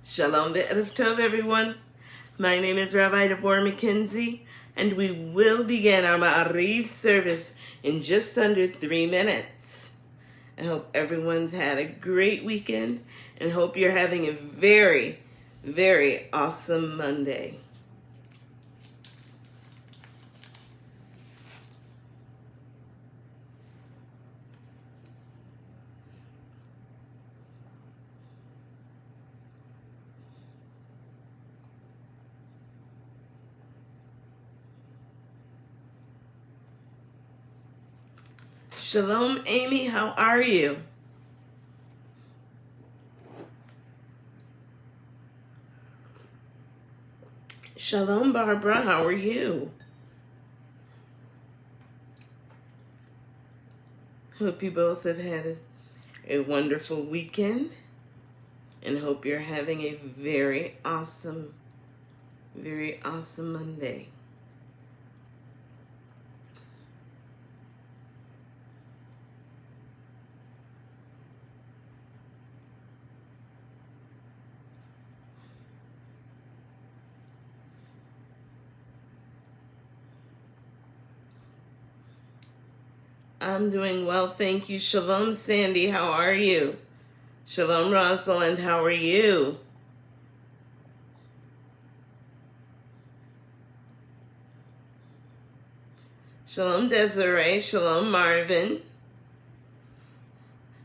Shalom ve'erev tov, everyone. My name is Rabbi Deborah McKenzie, and we will begin our Maariv service in just under 3 minutes. I hope everyone's had a great weekend and hope you're having a very, very awesome Monday. Shalom, Amy. How are you? Shalom, Barbara. How are you? Hope you both have had a wonderful weekend and hope you're having a very awesome Monday. I'm doing well, thank you. Shalom, Sandy. How are you? Shalom, Rosalind. How are you? Shalom, Desiree. Shalom, Marvin.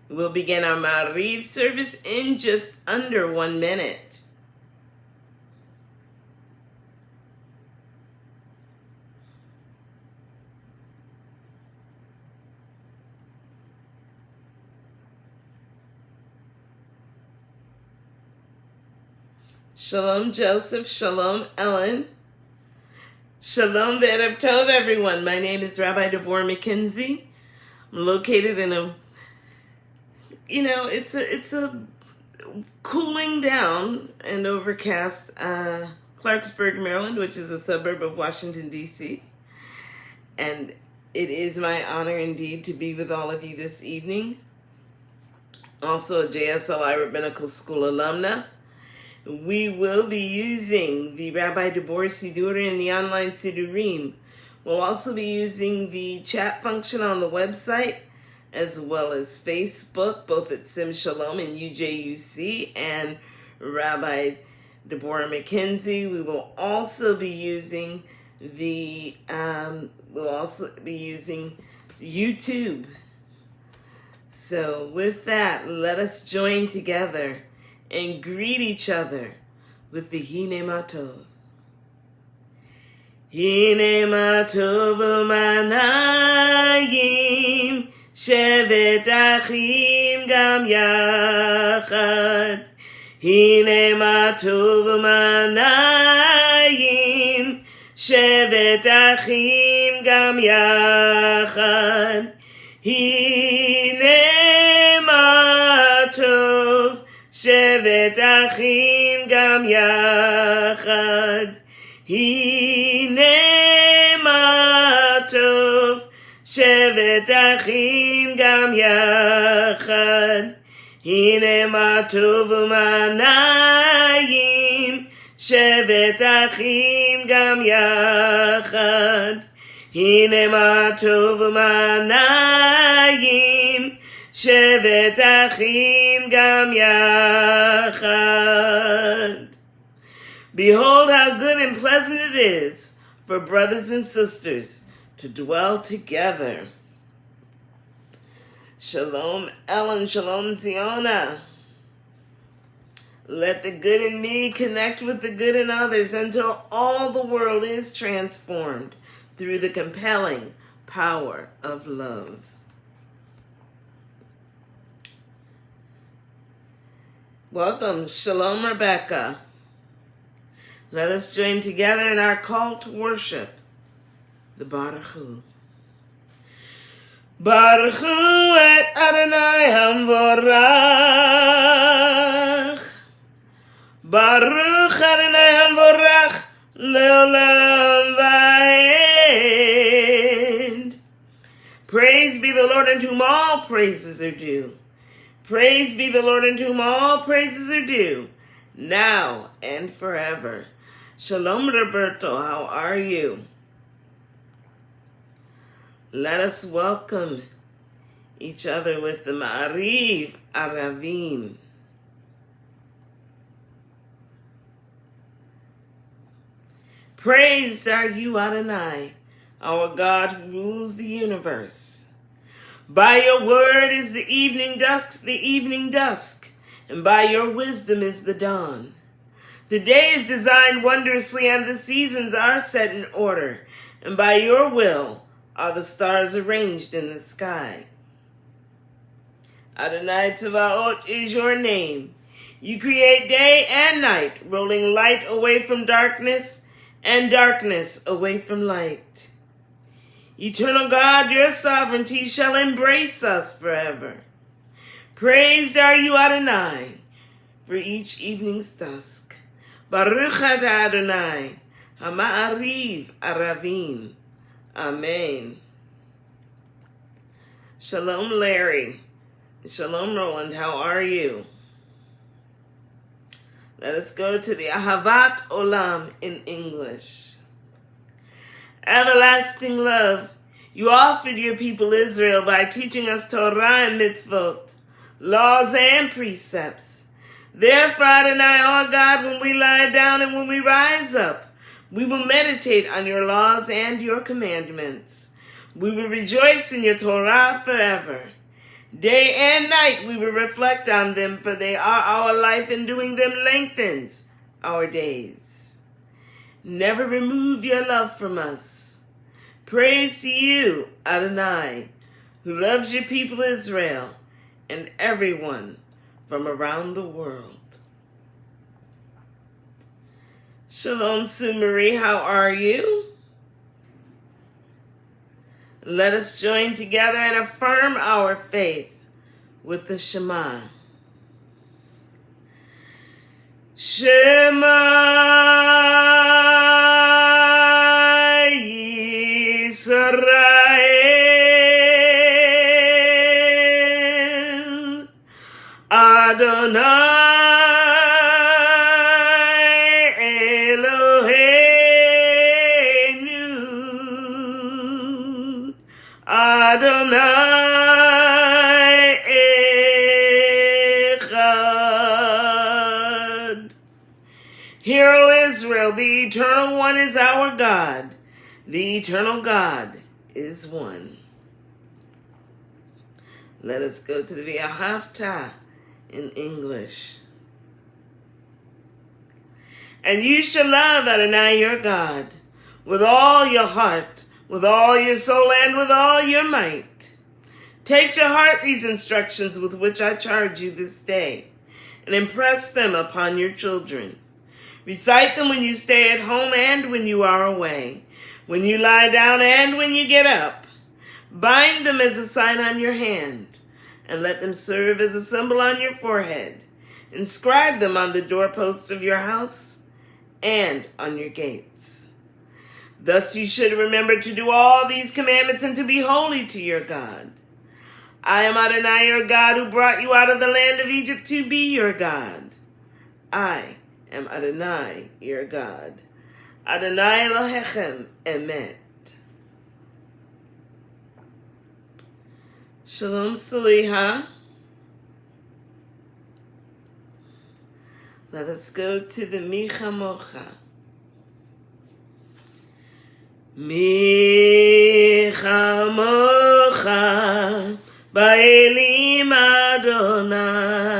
We'll begin our Maariv service in just under 1 minute. Shalom, Joseph. Shalom, Ellen. Shalom, ve'erev tov, everyone. My name is Rabbi Deborah McKenzie. I'm located in it's a cooling down and overcast Clarksburg, Maryland, which is a suburb of Washington, D.C. And it is my honor indeed to be with all of you this evening. Also a JSLI Rabbinical School alumna. We will be using the Rabbi Deborah Siduri and the online Sidurim. We'll also be using the chat function on the website, as well as Facebook, both at Sim Shalom and UJUC and Rabbi Deborah McKenzie. We will also be using YouTube. So with that, let us join together and greet each other with the Hine Matov. Hine Matov u'manayim shevet achim gam yachad. Hine Matov u'manayim shevet achim gam yachad. Hine Matov shevet achim gam yachad. Hine matov shevet achim gam yachad. Hine matov u'manayim shevet achim gam yachad. Hine matov u'manayim shevet achim gam yachad. Behold how good and pleasant it is for brothers and sisters to dwell together. Shalom, Ellen. Shalom, Joanna. Let the good in me connect with the good in others until all the world is transformed through the compelling power of love. Welcome, Shalom, Rebecca. Let us join together in our call to worship, the Baruch Hu. Baruch Hu et Adonai Hamvorach. Baruch Adonai Hamvorach leolam va'ed. Praise be the Lord unto whom all praises are due. Praise be the Lord unto whom all praises are due. now and forever. Shalom, Roberto. How are you? Let us welcome each other with the Maariv Aravim. Praised are you, Adonai, our God who rules the universe. By your word is the evening dusk, and by your wisdom is the dawn. The day is designed wondrously, and the seasons are set in order, and by your will are the stars arranged in the sky. Adonai Tzevaot is your name. You create day and night, rolling light away from darkness and darkness away from light. Eternal God, your sovereignty shall embrace us forever. Praised are you, Adonai, for each evening's dusk. Baruch atah Adonai, ha-Maariv Aravim. Amen. Shalom, Larry. Shalom, Roland. How are you? Let us go to the Ahavat Olam in English. Everlasting love, you offered your people Israel by teaching us Torah and mitzvot, laws and precepts. Therefore, Adonai, our God, when we lie down and when we rise up, we will meditate on your laws and your commandments. We will rejoice in your Torah forever. Day and night we will reflect on them, for they are our life, and doing them lengthens our days. Never remove your love from us. Praise to you, Adonai, who loves your people Israel and everyone from around the world. Shalom, Sue Marie, how are you? Let us join together and affirm our faith with the Shema. Shema Yisrael, Adonai Adonai Echad. Hear, O Israel, the Eternal One is our God. The Eternal God is one. Let us go to the V'ahavta in English. And you shall love Adonai your God with all your heart, with all your soul, and with all your might. Take to heart these instructions with which I charge you this day, and impress them upon your children. Recite them when you stay at home and when you are away, when you lie down and when you get up. Bind them as a sign on your hand, and let them serve as a symbol on your forehead. Inscribe them on the doorposts of your house and on your gates. Thus you should remember to do all these commandments and to be holy to your God. I am Adonai your God, who brought you out of the land of Egypt to be your God. I am Adonai your God. Adonai Elohechem Emet. Shalom Saliha. Let us go to the Micha Mocha. Mi chamocha ba'elim Adonai,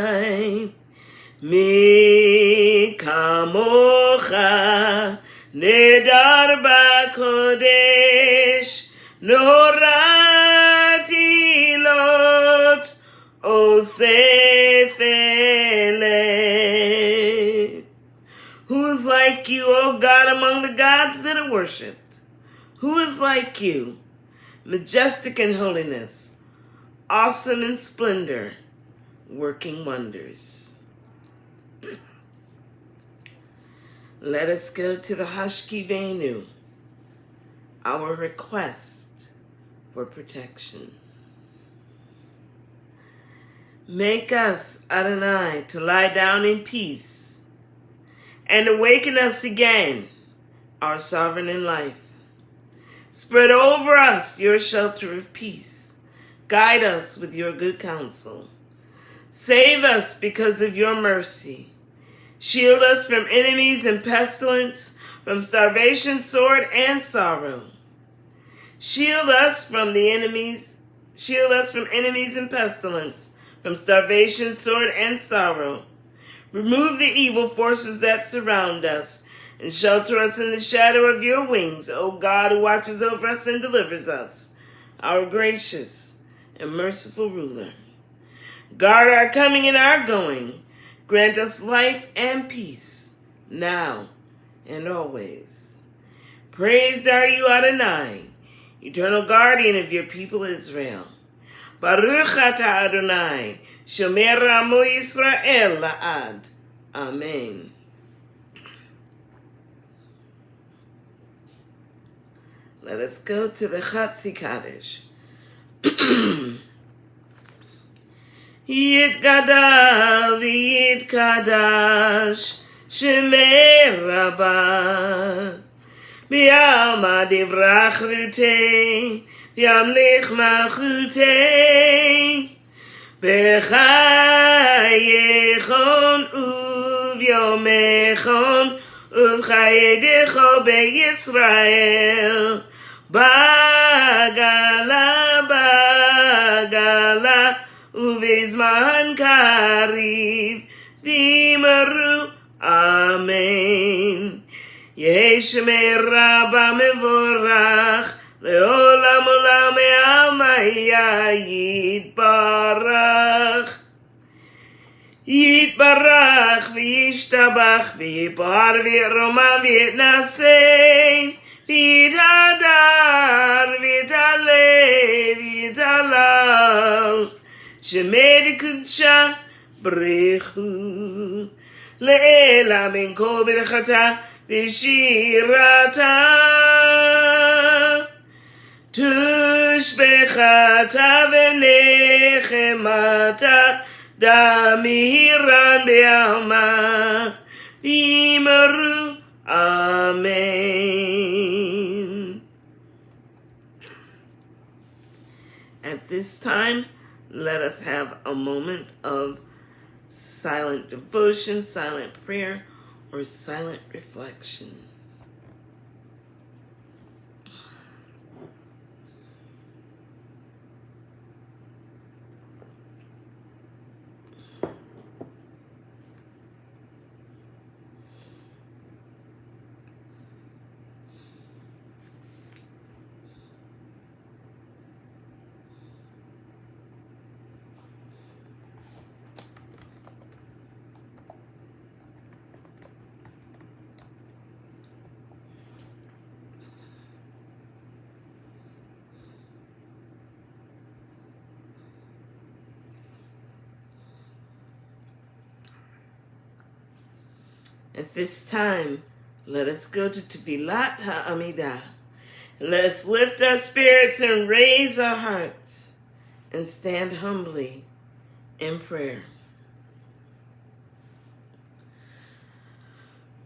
mi kamocha nedar ba'kodesh, norati lot osef eleh. Who is like you, O God, among the gods that are worshipped? Who is like you, majestic in holiness, awesome in splendor, working wonders? Let us go to the Hashkivenu, our request for protection. Make us, Adonai, to lie down in peace and awaken us again, our sovereign in life. Spread over us your shelter of peace. Guide us with your good counsel. Save us because of your mercy. Shield us from enemies and pestilence, from starvation, sword, and sorrow. Shield us from enemies and pestilence, from starvation, sword, and sorrow. Remove the evil forces that surround us, and shelter us in the shadow of your wings, O God, who watches over us and delivers us, our gracious and merciful ruler. Guard our coming and our going. Grant us life and peace, now and always. Praised are you, Adonai, eternal guardian of your people Israel. Baruch atah Adonai, shomer amo Yisrael la'ad. Amen. Let us go to the Chatzi Kaddish. Yitgadal v'yitkadash shemei rabbah B'yalma divrach rutei Yamlich malchutei B'chayechon uvyomechon Uvchayedecho beYisrael Bagala Uvizman kariv V'yimaru Amen. Yehi shemei Rabbah mevorach Le'olam olam me'almaya Yitbarach Yitbarach v'yishtabach v'yipar v'yiromam v'yitnasei v'yithadar v'yithaleh v'yithalal Shemei d'kudsha b'rechu Le'ela min kol b'rechata v'shirata Tushbechata v'nechemata Damiran be'alma V'yimaru Amen. At this time, let us have a moment of silent devotion, silent prayer, or silent reflection. At this time, let us go to Tefilat HaAmidah. Let us lift our spirits and raise our hearts and stand humbly in prayer.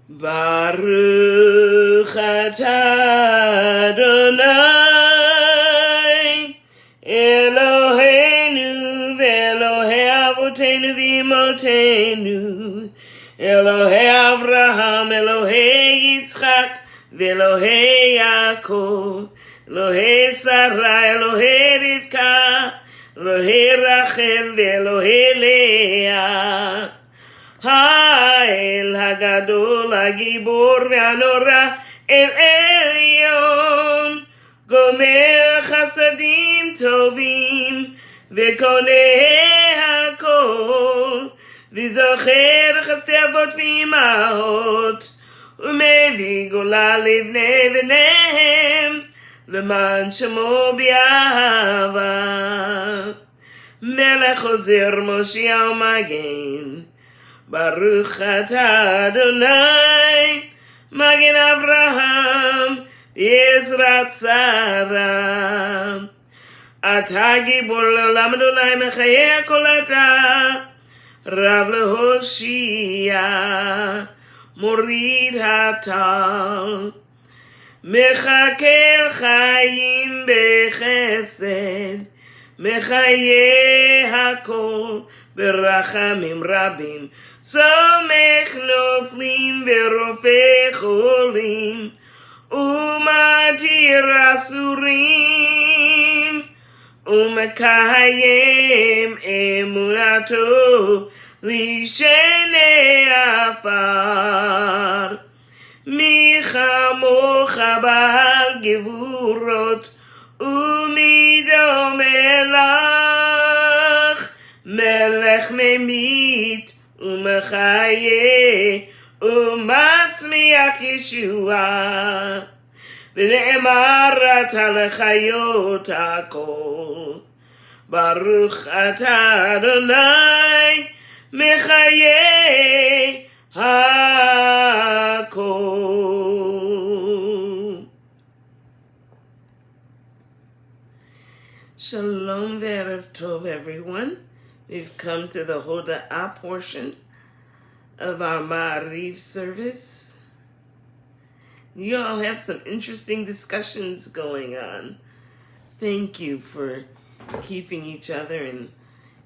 Baruch atah Adonai Eloheinu ve'Elohei avoteinu v'imotenu Elohei Avraham, Elohei Yitzchak, Ve'Elohei Yaakov, Elohei Sarah, Elohei Rivka, Elohei Rachel, Ve'Elohei Leah. Ha'el Hagadol, Hagibor, Ve'Anora, El Elyon, Gomer Chasadim Tovim, Ve'Koneh HaKol, V'zocher chasei avot v'imahot U'mevii gola livnei v'nehem L'man shemo b'yahava Melech ozer Moshiach u'magen Baruch atah Adonai Magen Avraham V'yezrat Sarah Atah gibor le'olam Adonai mechayei kol atah Rav lehoshia מוריד הטל, מחכה חיים בחסד, מחיה הכל ברחמים רבים, סומך נופלים ורופא חולים, ומתיר אסורים, ומקיים אמונתו לישני עפר. מי כמוך בעל גבורות, ומי דומה לך, מלך ממית ומחיה ומצמיח ישועה. ונאמר אתה לחיות הכל, ברוך אתה אדוני מחיי הכל. Shalom ve'erev tov, everyone. We've come to the Hoda'ah portion of our Maariv service. You all have some interesting discussions going on. Thank you for keeping each other and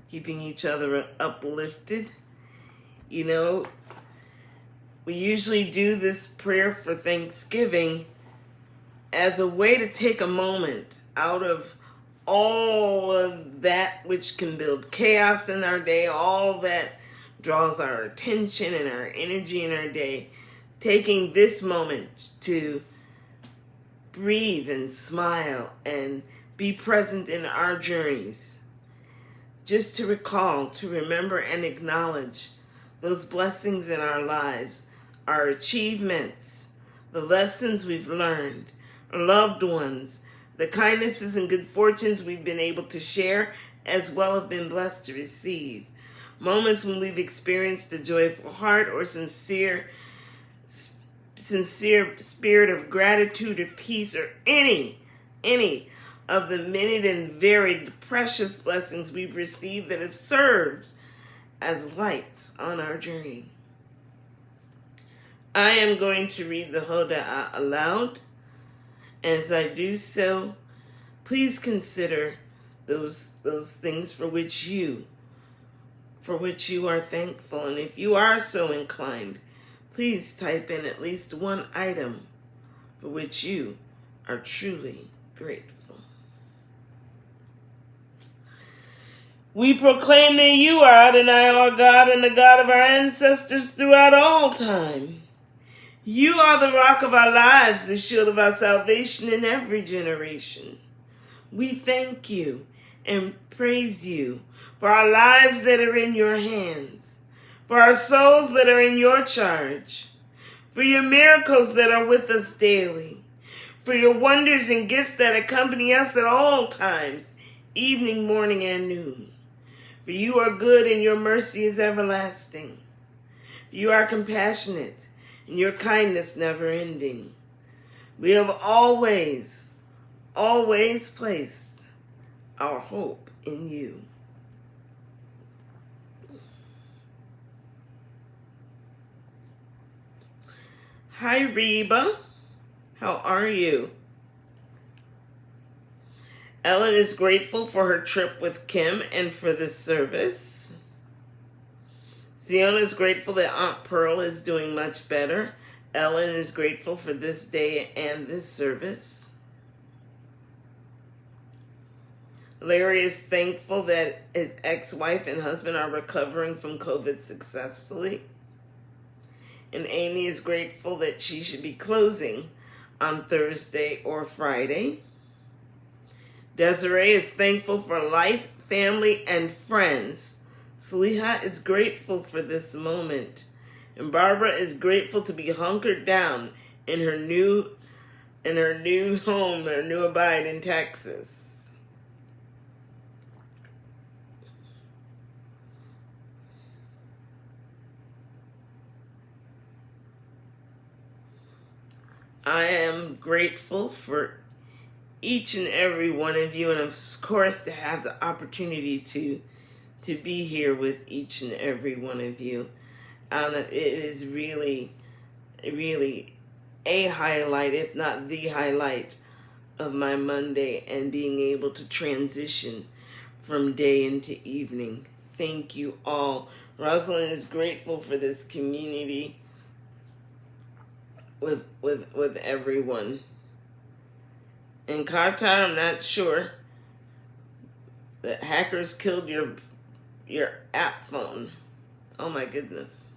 keeping each other uplifted. You know, we usually do this prayer for Thanksgiving as a way to take a moment out of all of that which can build chaos in our day, all that draws our attention and our energy in our day, taking this moment to breathe and smile and be present in our journeys, just to recall, to remember and acknowledge those blessings in our lives, our achievements, the lessons we've learned, our loved ones, the kindnesses and good fortunes we've been able to share as well have been blessed to receive. Moments when we've experienced a joyful heart or sincere spirit of gratitude or peace, or any of the many and varied precious blessings we've received that have served as lights on our journey. I am going to read the Hoda'ah aloud. As I do so, please consider those things for which you are thankful. And if you are so inclined, please type in at least one item for which you are truly grateful. We proclaim that you are Adonai, our God, and the God of our ancestors throughout all time. You are the rock of our lives, the shield of our salvation in every generation. We thank you and praise you for our lives that are in your hands, for our souls that are in your charge, for your miracles that are with us daily, for your wonders and gifts that accompany us at all times, evening, morning, and noon. For you are good and your mercy is everlasting. You are compassionate and your kindness never ending. We have always placed our hope in you. Hi, Reba. How are you? Ellen is grateful for her trip with Kim and for this service. Ziona is grateful that Aunt Pearl is doing much better. Ellen is grateful for this day and this service. Larry is thankful that his ex-wife and husband are recovering from COVID successfully. And Amy is grateful that she should be closing on Thursday or Friday. Desiree is thankful for life, family, and friends. Saliha is grateful for this moment. And Barbara is grateful to be hunkered down in her new home, her new abide in Texas. I am grateful for each and every one of you, and of course to have the opportunity to be here with each and every one of you. And it is really really a highlight, if not the highlight, of my Monday, and being able to transition from day into evening. Thank you all. Rosalind is grateful for this community with everyone. In Cantor, I'm not sure that hackers killed your app phone. Oh my goodness.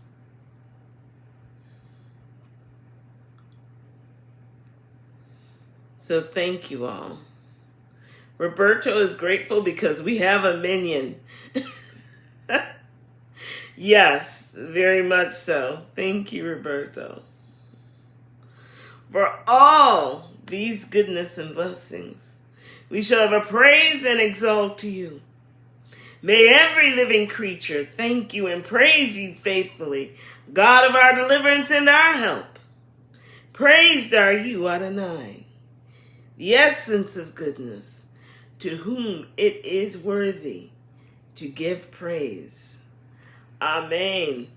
So thank you all. Roberto is grateful because we have a minion. Yes, very much so. Thank you, Roberto, for all these goodness and blessings. We shall ever praise and exalt to you. May every living creature thank you and praise you faithfully, God of our deliverance and our help. Praised are you, Adonai, the essence of goodness, to whom it is worthy to give praise. Amen,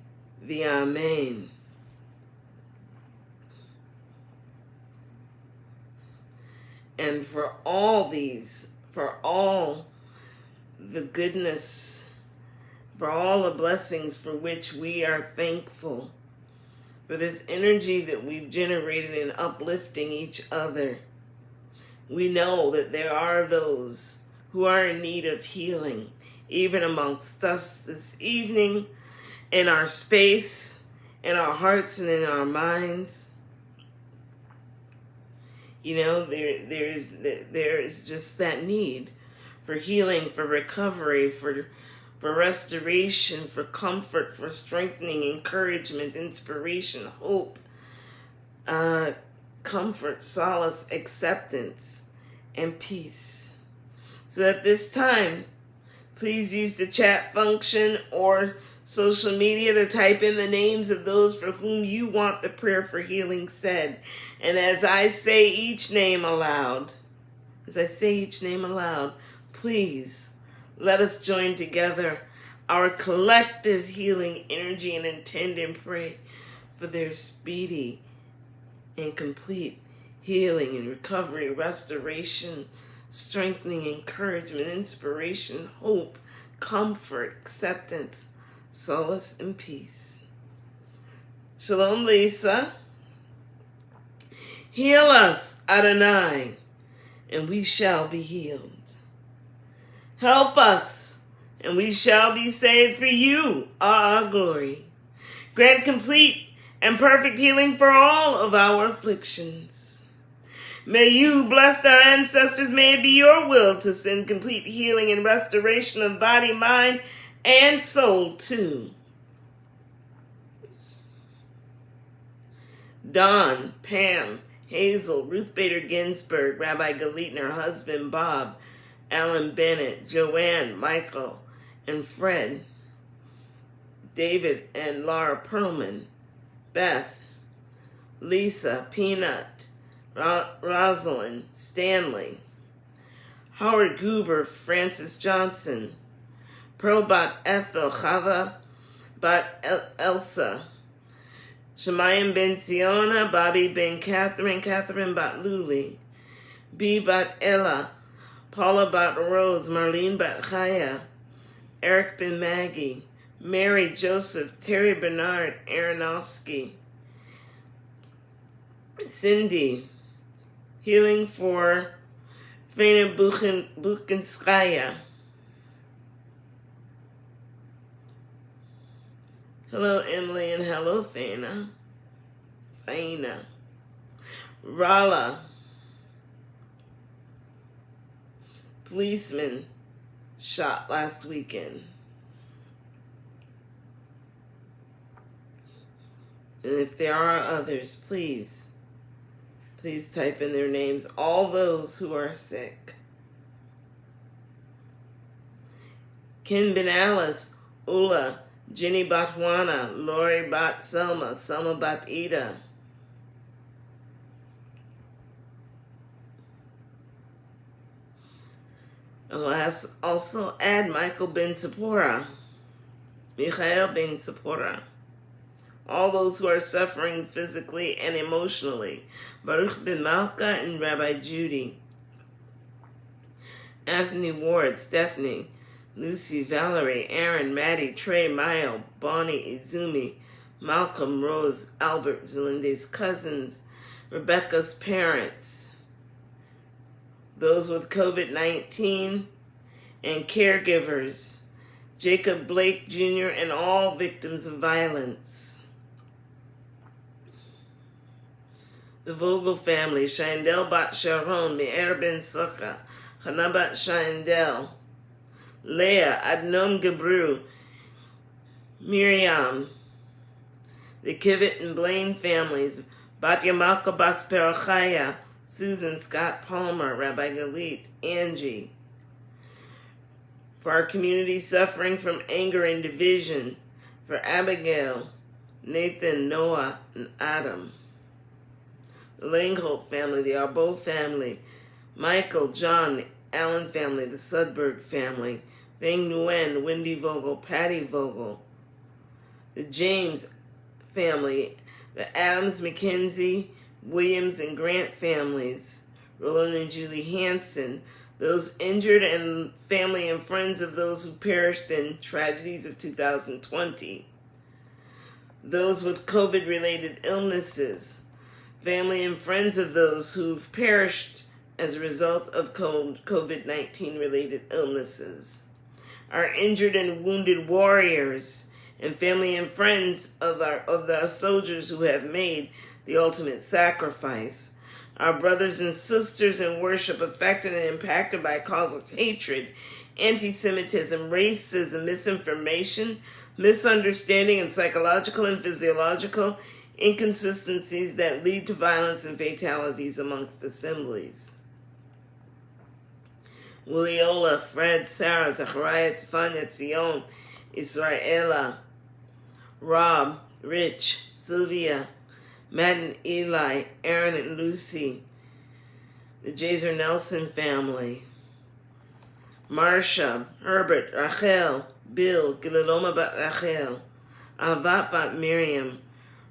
the Amen. And for all the goodness, for all the blessings for which we are thankful, for this energy that we've generated in uplifting each other. We know that there are those who are in need of healing, even amongst us this evening, in our space, in our hearts and in our minds. You know, there is just that need for healing, for recovery, for restoration, for comfort, for strengthening, encouragement, inspiration, hope, comfort, solace, acceptance, and peace. So at this time, please use the chat function or social media to type in the names of those for whom you want the prayer for healing said. And as I say each name aloud, please let us join together our collective healing energy and intend and pray for their speedy and complete healing and recovery, restoration, strengthening, encouragement, inspiration, hope, comfort, acceptance, solace, and peace. Shalom, Lisa. Heal us, Adonai, and we shall be healed. Help us, and we shall be saved, for you are our glory. Grant complete and perfect healing for all of our afflictions. May you bless our ancestors. May it be your will to send complete healing and restoration of body, mind, and soul too. Dawn, Pam, Hazel, Ruth Bader Ginsburg, Rabbi Galit and her husband Bob, Alan Bennett, Joanne, Michael, and Fred, David and Laura Perlman, Beth, Lisa, Peanut, Rosalind, Stanley, Howard Goober, Francis Johnson, Pearlbot Ethel, Chava Bat Elsa, Shemayim Ben Siona, Bobby Ben Catherine, Catherine Bat Luli, B Bat Ella, Paula Bat Rose, Marlene Bat Chaya, Eric Ben Maggie, Mary Joseph, Terry Bernard Aronofsky, Cindy, healing for Vena Buchenskaya. Hello, Emily, and hello, Faina. Rala. Policeman shot last weekend. And if there are others, please type in their names. All those who are sick. Ken Ben Alice, Ula, Jenny Batwana, Lori Bat Selma, Selma Bat Ida. I'll also add Michael Ben Sephora, Michael Ben Sephora, all those who are suffering physically and emotionally. Baruch ben Malka and Rabbi Judy. Anthony Ward, Stephanie, Lucy, Valerie, Aaron, Maddie, Trey, Mayo, Bonnie, Izumi, Malcolm, Rose, Albert, Zelinda's cousins, Rebecca's parents, those with COVID-19, and caregivers, Jacob Blake Jr., and all victims of violence. The Vogel family, Shaindel Bat Sharon, Me'er Ben Sukkah, Hannah Bat Shaindel, Leah, Adnom Gebru, Miriam, the Kivett and Blaine families, Batya Malka Bas Perachaya, Susan Scott Palmer, Rabbi Galit, Angie. For our community suffering from anger and division, for Abigail, Nathan, Noah, and Adam. The Langholt family, the Arbo family, Michael, John, the Allen family, the Sudberg family, Beng Nguyen, Wendy Vogel, Patty Vogel, the James family, the Adams, McKenzie, Williams, and Grant families, Roland and Julie Hanson, those injured and family and friends of those who perished in tragedies of 2020, those with COVID-related illnesses, family and friends of those who've perished as a result of COVID-19 related illnesses, our injured and wounded warriors, and family and friends of the soldiers who have made the ultimate sacrifice, our brothers and sisters in worship affected and impacted by causeless hatred, anti-Semitism, racism, misinformation, misunderstanding, and psychological and physiological inconsistencies that lead to violence and fatalities amongst assemblies. Williola, Fred, Sarah, Zachariah, Tzfanya, Tzion, Israela, Rob, Rich, Sylvia, Matt and Eli, Aaron and Lucy, the Jaser Nelson family, Marsha, Herbert, Rachel, Bill, Gilaloma Bat Rachel, Avat Bat Miriam,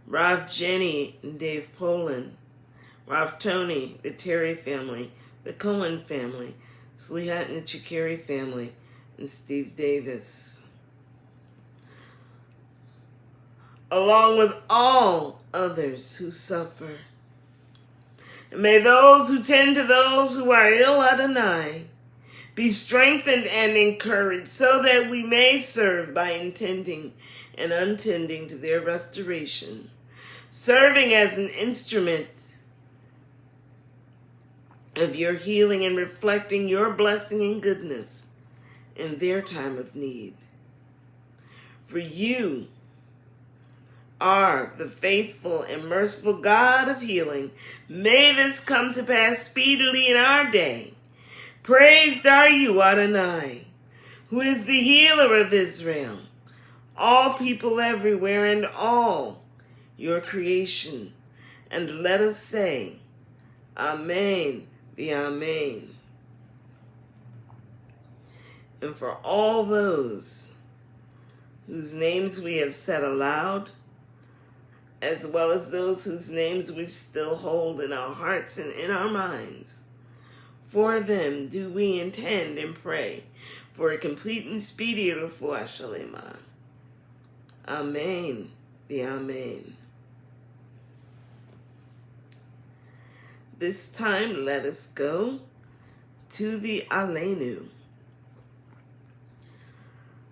Rav Jenny and Dave Poland, Rav Tony, the Terry family, the Cohen family, Slihat and the Chikiri family, and Steve Davis. Along with all others who suffer. And may those who tend to those who are ill, Adonai, be strengthened and encouraged so that we may serve by intending and untending to their restoration, serving as an instrument of your healing and reflecting your blessing and goodness in their time of need. For you are the faithful and merciful God of healing. May this come to pass speedily in our day. Praised are you, Adonai, who is the healer of Israel, all people everywhere and all your creation. And let us say, Amen, be Amen. And for all those whose names we have said aloud, as well as those whose names we still hold in our hearts and in our minds, for them do we intend and pray for a complete and speedy refuah shalema. Amen, be Amen. This time, let us go to the Aleinu.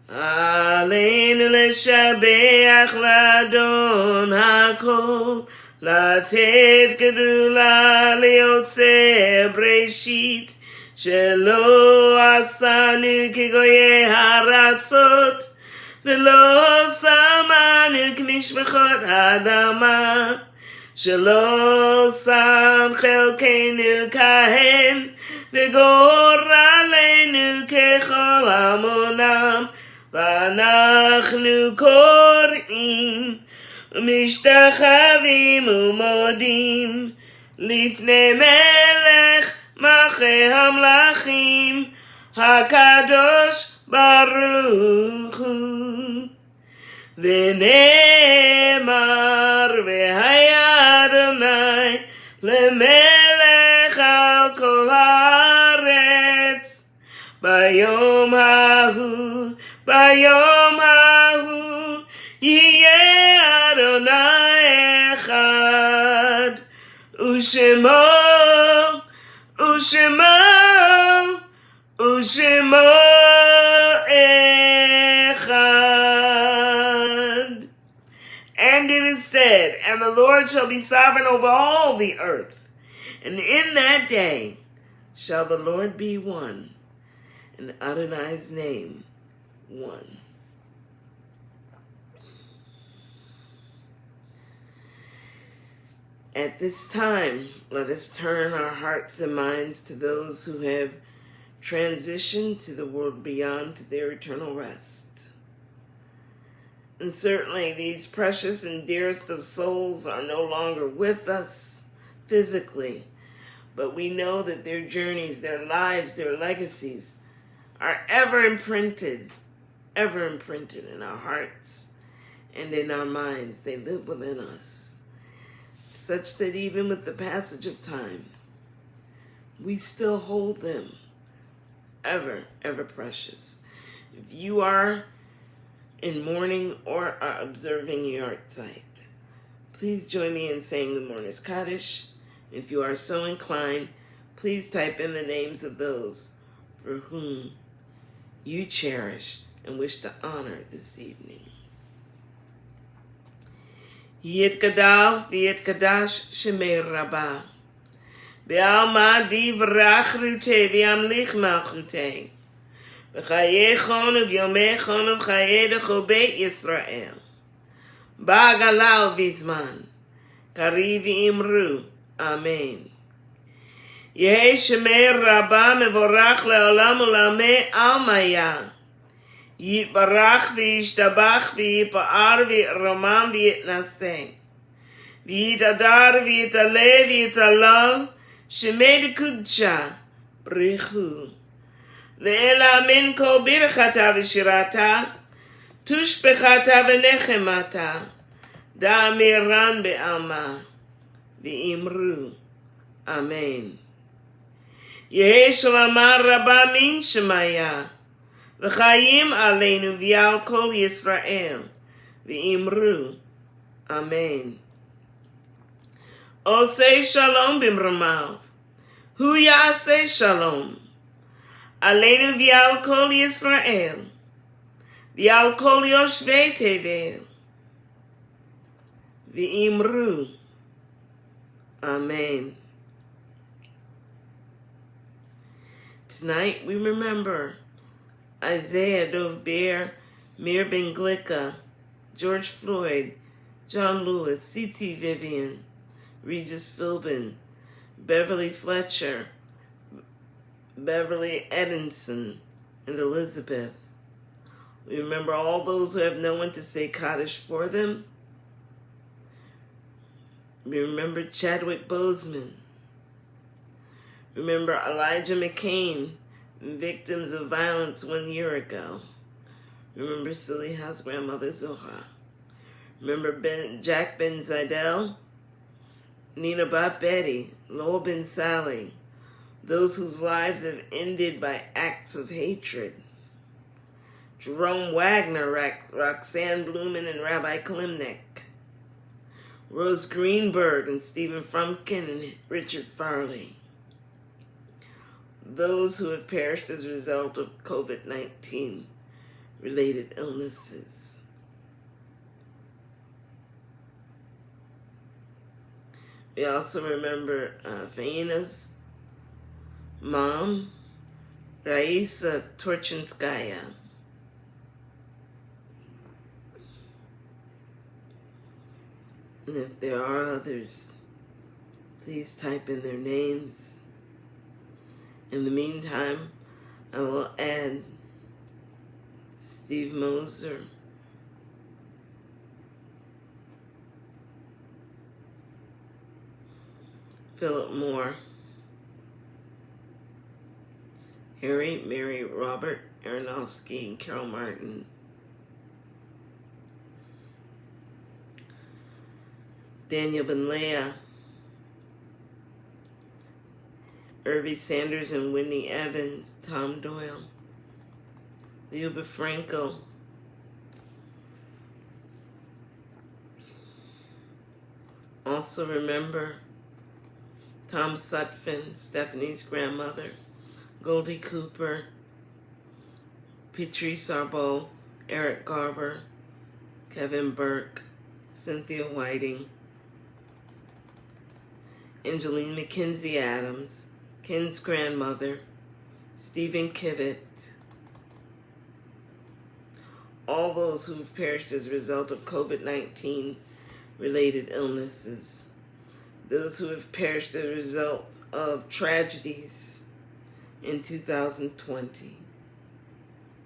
Aleinu leshabeach ladon hakol, latet gedula liotze Brashear, shelo asanu kigoye haratzot, velo samanu k'mishpachot hadama, shelo sam chelkeinu kahen, v'gor aleinu kechol amonam, v'anachnu kor'im, ומשתחווים ומודים לפני מלך מלכי המלכים הקדוש ברוך הוא, ונאמר והיה אדוני למלך על כל הארץ ביום ההוא יהיה אדוני אחד ושמו echad. And it is said, and the Lord shall be sovereign over all the earth, and in that day shall the Lord be one, and Adonai's name one. At this time, let us turn our hearts and minds to those who have transitioned to the world beyond, to their eternal rest. And certainly these precious and dearest of souls are no longer with us physically, but we know that their journeys, their lives, their legacies are ever imprinted in our hearts and in our minds. They live within us, such that even with the passage of time, we still hold them ever, ever precious. If you are in mourning or are observing your sight, please join me in saying the Mourner's Kaddish. If you are so inclined, please type in the names of those for whom you cherish and wish to honor this evening. Yitkadal v'yitkadash shemei rabah. Be'alma divrach rute v'yamlich malchute. B'chayei chon v'yomei chon v'chayei dechol beit Yisrael. Ba'galal v'zman. Kari v'imru. Amen. Yehi shemei rabah mevorach le'olam u'lamei almaya. Yitbarach v'yishtabach v'yipa'ar v'yiromam v'yitnaseh. V'yitadar v'yitaleh v'yitalal shemei d'kudsha brichu. Le'ela min kol birchata v'shirata tushbechata v'nechemata da'amiran be'alma v'imru. Amen. Yehi shalomar rabba min shemaya v'chayim aleinu v'yal kol Yisrael v'imru. Amen. Osei shalom b'mramav. Hu ya'aseh shalom. Aleinu v'yal kol Yisrael. V'yal kol yoshvei tevel. V'imru. Amen. Tonight we remember Isaiah Dov Bear, Mir Ben Glicka, George Floyd, John Lewis, C.T. Vivian, Regis Philbin, Beverly Fletcher, Beverly Edinson, and Elizabeth. We remember all those who have no one to say Kaddish for them. We remember Chadwick Boseman. Remember Elijah McCain, victims of violence 1 year ago. Remember Saliha's grandmother Zohra. Remember Jack Ben Zidel, Nina Bat Betty, Lowell Ben Sally, those whose lives have ended by acts of hatred. Jerome Wagner, Roxanne Blumen, and Rabbi Klimnik. Rose Greenberg and Stephen Frumkin and Richard Farley. Those who have perished as a result of COVID-19 related illnesses. We also remember Faina's mom, Raisa Torchinskaya. And if there are others, please type in their names. In the meantime, I will add Steve Moser, Philip Moore, Harry, Mary, Robert Aronofsky, and Carol Martin. Daniel Ben Leah, Irving Sanders and Whitney Evans, Tom Doyle, Leo Franco, also remember Tom Sutphin, Stephanie's grandmother, Goldie Cooper, Patrice Arbo, Eric Garber, Kevin Burke, Cynthia Whiting, Angeline McKenzie Adams, Ken's grandmother, Stephen Kivett, all those who've perished as a result of COVID-19 related illnesses, those who have perished as a result of tragedies in 2020,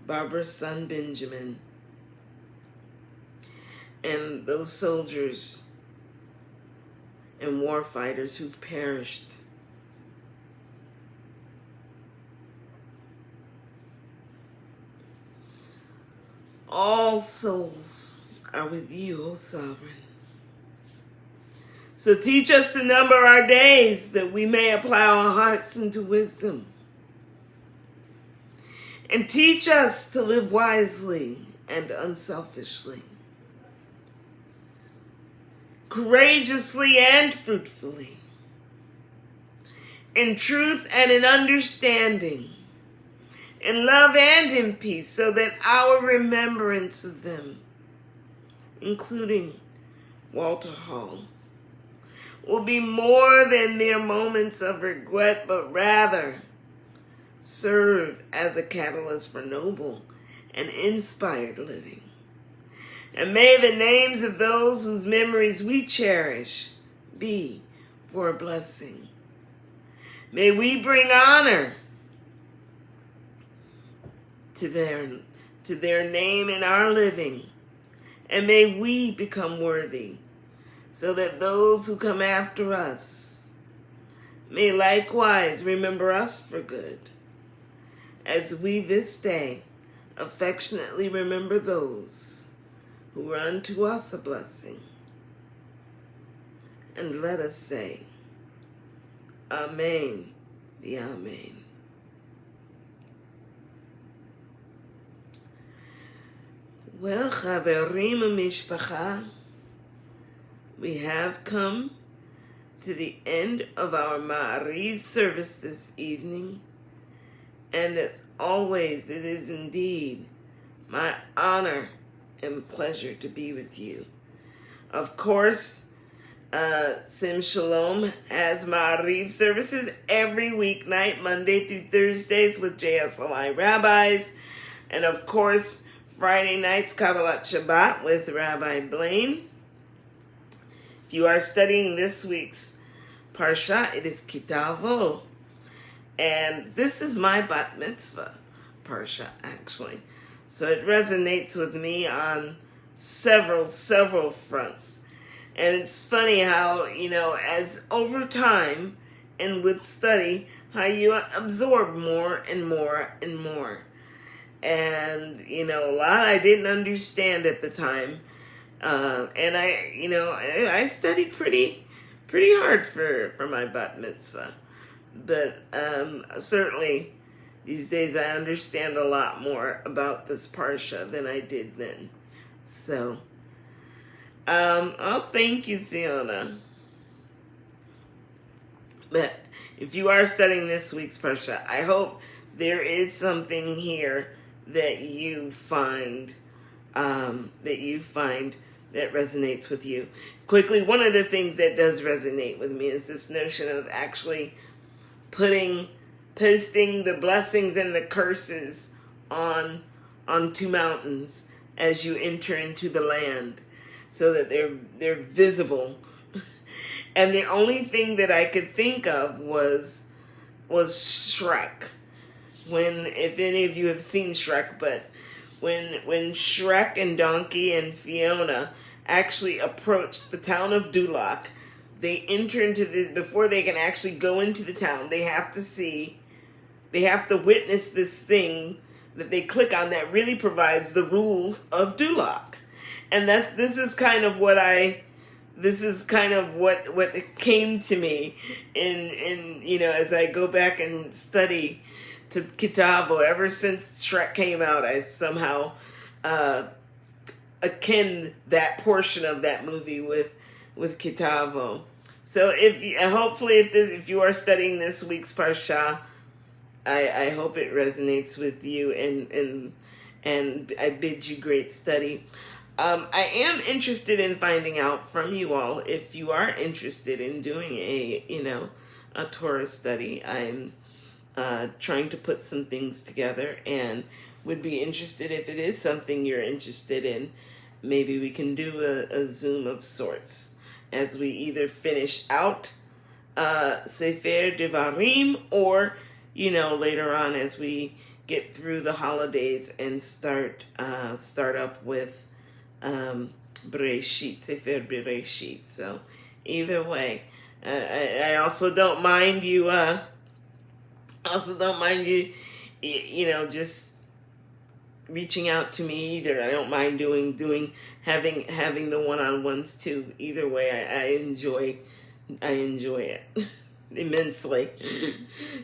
Barbara's son Benjamin, and those soldiers and warfighters who've perished. All souls are with you, O Sovereign. So teach us to number our days that we may apply our hearts into wisdom. And teach us to live wisely and unselfishly, courageously and fruitfully, in truth and in understanding, in love and in peace, so that our remembrance of them, including Walter Hall, will be more than mere moments of regret, but rather serve as a catalyst for noble and inspired living. And may the names of those whose memories we cherish be for a blessing. May we bring honor to their name in our living, and may we become worthy, so that those who come after us may likewise remember us for good, as we this day affectionately remember those who were unto us a blessing. And let us say, Amen, the Amen. Well, Chaverim Mishpacha, we have come to the end of our Maariv service this evening. And as always, it is indeed my honor and pleasure to be with you. Of course, Sim Shalom has Maariv services every weeknight, Monday through Thursdays with JSLI rabbis. And of course, Friday nights, Kabbalat Shabbat with Rabbi Blaine. If you are studying this week's Parsha, it is Kitavo. And this is my bat mitzvah Parsha, actually. So it resonates with me on several fronts. And it's funny how, as over time and with study, how you absorb more and more and more. And, a lot I didn't understand at the time. And I studied pretty hard for my bat mitzvah. But certainly these days I understand a lot more about this Parsha than I did then. So, thank you, Joanna. But if you are studying this week's Parsha, I hope there is something here that you find that resonates with you. Quickly, one of the things that does resonate with me is this notion of actually posting the blessings and the curses on two mountains as you enter into the land, so that they're visible. And the only thing that I could think of was Shrek. If any of you have seen Shrek, but when Shrek and Donkey and Fiona actually approach the town of Duloc, they enter into before they can actually go into the town, they have to witness this thing that they click on that really provides the rules of Duloc. And this is kind of what I this is kind of what came to me in as I go back and study to Kitavo. Ever since Shrek came out, I've somehow akin that portion of that movie with Kitavo. So if you are studying this week's Parsha, I hope it resonates with you, and I bid you great study. I am interested in finding out from you all if you are interested in doing a Torah study. I'm trying to put some things together and would be interested, if it is something you're interested in, maybe we can do a Zoom of sorts as we either finish out Sefer Devarim, or later on as we get through the holidays and start up with Breshit, Sefer Breshit. So either way, I also don't mind you. Just reaching out to me either. I don't mind having the one-on-ones too. Either way, I enjoy it immensely.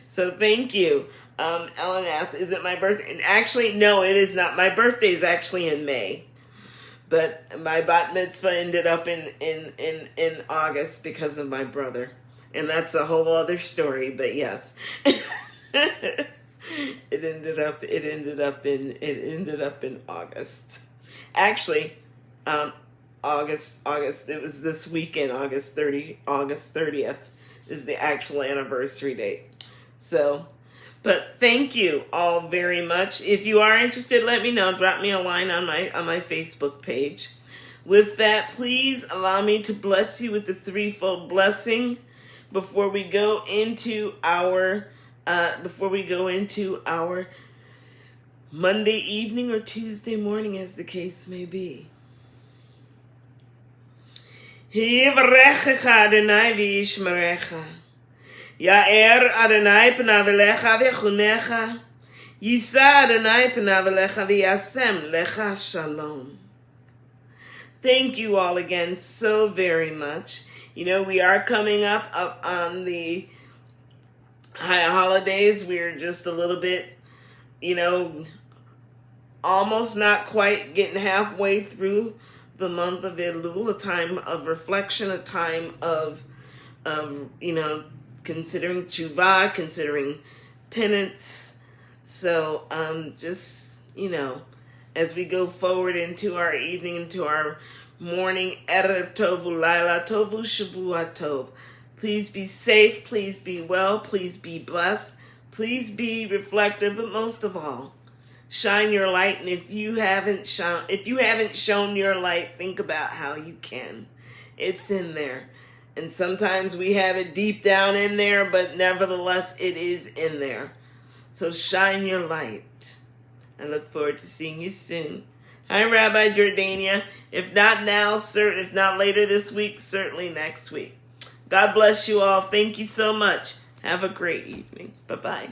So thank you. Ellen asks, is it my birthday? And actually, no, it is not. My birthday is actually in May. But my bat mitzvah ended up in August because of my brother. And that's a whole other story, but yes. It ended up in August. Actually, August, it was this weekend, August 30th is the actual anniversary date. So, but thank you all very much. If you are interested, let me know. Drop me a line on my Facebook page. With that, please allow me to bless you with the threefold blessing before we go into our Monday evening or Tuesday morning, as the case may be. Yivarechecha Adonai v'yishmerecha. Ya'er Adonai panav elecha v'yechunecha. Yisa Adonai panav elecha v'yasem lecha shalom. Thank you all again so very much. We are coming up on the high holidays. We're just a little bit, almost not quite getting halfway through the month of Elul, a time of reflection, a time of considering tshuva, considering penance. So, as we go forward into our evening, into our morning, Erev Tov U'Laila Tov Shavua Tov. Please be safe, please be well, please be blessed, please be reflective, but most of all, shine your light. And if you haven't shown your light, think about how you can. It's in there. And sometimes we have it deep down in there, but nevertheless, it is in there. So shine your light. I look forward to seeing you soon. Hi, Rabbi Jordania. If not now, if not later this week, certainly next week. God bless you all. Thank you so much. Have a great evening. Bye-bye.